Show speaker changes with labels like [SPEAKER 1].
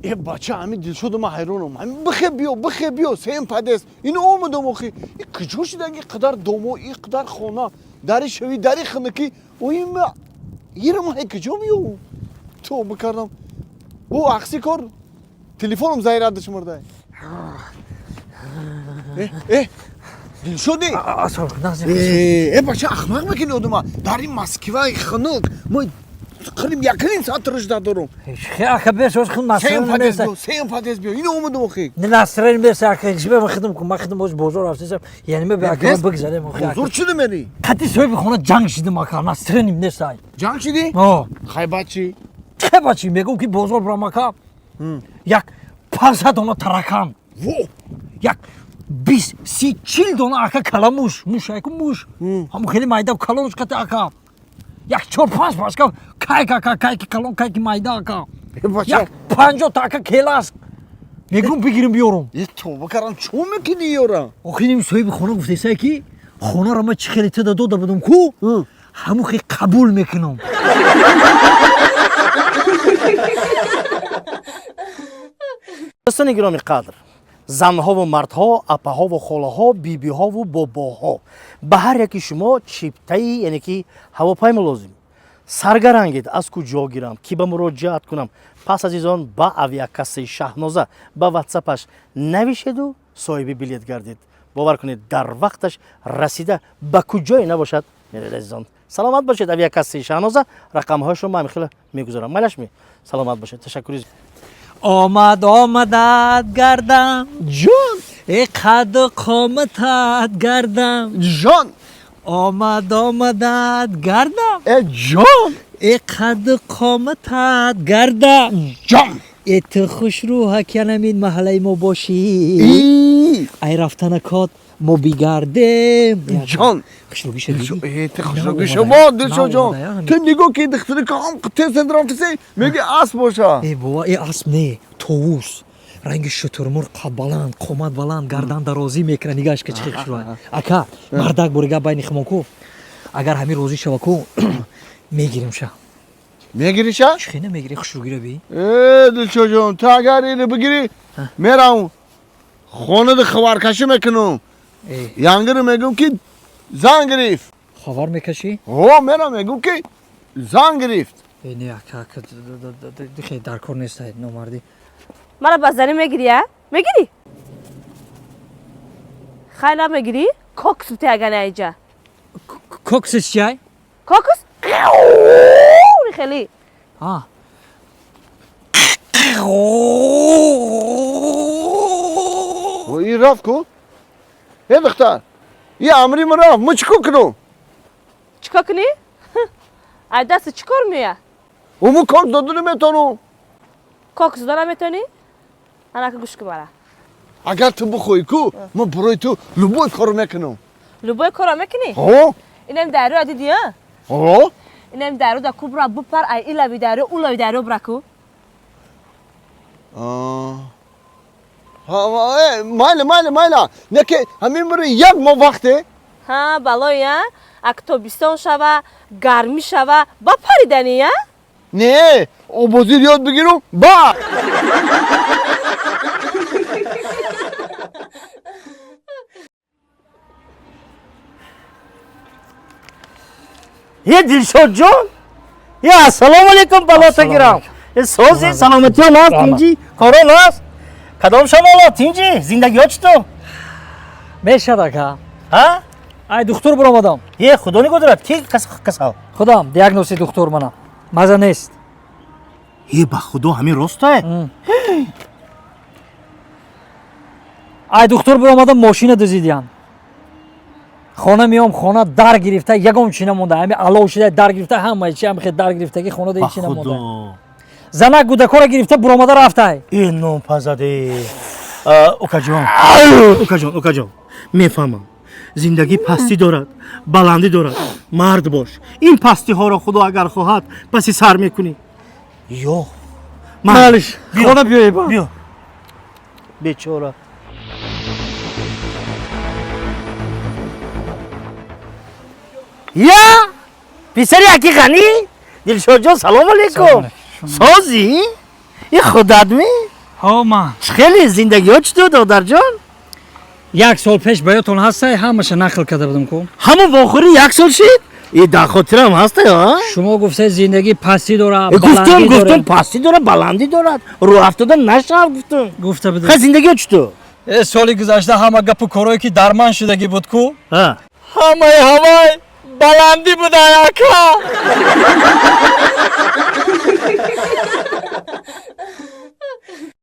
[SPEAKER 1] ای بچه همین دلشد من حیرانم همین بخه بیا سیم پدست اینو آمدم آخی این کجا شده این قدر دومو این قدر خونه داری شوی داری خنکی و این ما کجا بیو تو بکردم او عکسی کار تلفنم زایرادش مرده دلشدی ای بچه احمق میکنی آدم داری مسکوای خنک ما خیلی یکین ساعت رشد دارم.
[SPEAKER 2] خیلی خبرش از خود مسئله
[SPEAKER 1] سیم پادز بیو. اینو اومدم آخی.
[SPEAKER 2] نه نصرانی میشه اخی چیزی خدمت کنم. خدمت باز بازار رفتم. یعنی من به اکبر بگذارم آخی.
[SPEAKER 1] بازار چیه منی؟
[SPEAKER 2] خطی سوی بخونه جنگ شدیم آخر. نصرانی نیست.
[SPEAKER 1] جنگ شدی؟
[SPEAKER 2] آه.
[SPEAKER 1] خیباچی.
[SPEAKER 2] خیباچی میگم که بازار برام آخر. یک 500 دونه ترکان. یک 20-30 دونه آخر کلاموش. موش ایکو موش. هم خیلی مایده کلامش کته آخر. یک 4-5 باشکا کای کلون کای مایده آخر. یک 50 تا کلاس. میگم بگیرم بیارم.
[SPEAKER 1] یه تو بکران چون میکنی یارا؟
[SPEAKER 2] آخه نمی صاحب خونه گفته سعی کی خونه را ما چه خیلی تعداد داده بودم کو همون خیلی قبول میکنم.
[SPEAKER 3] دوستان گرامی قدر زنها و مردها اپاها و خاله‌ها بیبی‌ها و باباها به هر یکی شما چیپتایی یعنی که هواپیما لازم سرگرانگید از کجا گیرم کی به مراجعت کنم پس از این با авиакасаи شهنازه با واتساپش نوشید و صاحب بلیط گردید باور کنید در وقتش رسیده به کجای نباشد میرید عزیزان سلامت باشید авиакасаи شهنازه رقم هاشو من خیلی میگذارم مالش می سلامت باشید تشکر
[SPEAKER 2] آمدت گردم جان ای قد قامتت گردم
[SPEAKER 1] جان
[SPEAKER 2] آمدت گردم
[SPEAKER 1] ای جان
[SPEAKER 2] ای قد قامتت گردم
[SPEAKER 1] جان
[SPEAKER 2] ای تو خوش روح کنم محله ما باشی ای رفتن کات ما بگردیم
[SPEAKER 1] جان
[SPEAKER 2] خوشروگی شدی
[SPEAKER 1] ای تو خوشروگی شما دلشو جان تو نگاه که دختری که هم قطعه سندرافتی میگه اسب باشه
[SPEAKER 2] ای بابا ای اسب نه طاووس رنگ شترمرغ قد بلند قامت بلند گردن درازی میکنه نگاهش که چه خوشروه اکا مردک برگا بین خمون کو اگر همین روزی شو کو میگیریم شه
[SPEAKER 1] میگیری شه
[SPEAKER 2] خیلی میگیری خوشروگی رو بی
[SPEAKER 1] ای دلشو جان تو اگر اینو بگیری میرم خونه ده خوارکشی میکنم یانگر میگم که زن گرفت
[SPEAKER 2] خبر میکشی؟
[SPEAKER 1] میرم میگم که زن گرفت
[SPEAKER 2] نه اکا خیلی در کار نیست نمردی
[SPEAKER 4] مرا بازاری میگیری؟ میگیری؟ خیلی میگیری؟ کوکس بته اگر نیجا
[SPEAKER 2] کوکسش چیه؟
[SPEAKER 4] کوکس؟ خیلی
[SPEAKER 2] ها
[SPEAKER 1] و این رفت کو؟ ای دختر یه امری من رفت ما چیکار کنم؟
[SPEAKER 4] چیکار کنی؟ ای دست چیکار میه؟
[SPEAKER 1] اون کار دادن میتونم
[SPEAKER 4] کوکس دارم میتونی؟ انا که گوش که برا
[SPEAKER 1] اگر تو بخوای کو من برای تو لبوی کارو میکنم
[SPEAKER 4] لبوی کارو میکنی؟
[SPEAKER 1] ها
[SPEAKER 4] اینم دارو عدیدی ها؟
[SPEAKER 1] ها
[SPEAKER 4] اینم دارو دا کوبرا بپر ای ایلا بی دارو اولا بی دارو برکو
[SPEAKER 1] مایلا نه که همین برای یک ما وقته
[SPEAKER 4] ها بالای ها اک تو بیستان شوه گرمی شوه با پریدنی ها؟
[SPEAKER 1] نه آبازیر یاد بگیرم با
[SPEAKER 3] یه دلشاد جان یا السلام علیکم بالا گیرم سوزی سلامتی ها ناست تینجی کارو ناست کدام شما تینجی زندگی ها چطور
[SPEAKER 2] میشه اکا
[SPEAKER 3] ها
[SPEAKER 2] ای دکتر برام آدم
[SPEAKER 3] یه خدا نگذارد کی کسا
[SPEAKER 2] خودم دیاگنوز دکتر منم مزه نیست
[SPEAKER 3] یه با خدا همین راسته
[SPEAKER 2] ای دکتر برام آدم ماشین دزدیدن خانه میام خانه در گرفته یگم چی نمونده همین علاو شده در گرفته همه چی هم خیلی در گرفته که خانه دیگه چی نمونده زنک گودکار گرفته برآمده رفته
[SPEAKER 3] این نوم پزده اوکا جان میفهمم زندگی پستی دارد بلندی دارد مرد باش این پستی ها را خدا اگر خواهد پسی سر میکنی یا
[SPEAKER 2] مالش خانه بیایی با
[SPEAKER 3] بیا بیچاره یا پسری اکی غنی دلشاد جان سلام علیکم سازی یه خودت می
[SPEAKER 2] ҳо ман
[SPEAKER 3] хеле зиндагиҳо чутур додарҷон?
[SPEAKER 2] як сол пеш ба ёдтон ҳастай ҳамаша нақл карда будам ку.
[SPEAKER 3] ҳамон вохӯрӣ як сол шид? Дар хотирам ҳастай ҳа?
[SPEAKER 2] Шумо гуфтед зиндагӣ пастӣ дорад,
[SPEAKER 3] Гуфтум
[SPEAKER 2] баландӣ дорад.
[SPEAKER 3] пастӣ дорад, баландӣ дорад. Роҳ афтодан нашав гуфтум.
[SPEAKER 2] Гуфта будем.
[SPEAKER 3] Хай зиндагиҳо чутур?
[SPEAKER 2] соли гузашта ҳама гапу корое ки дар ман шудагӣ буд ку.
[SPEAKER 3] Ҳа.
[SPEAKER 2] ҳамаи баландӣ буда яка.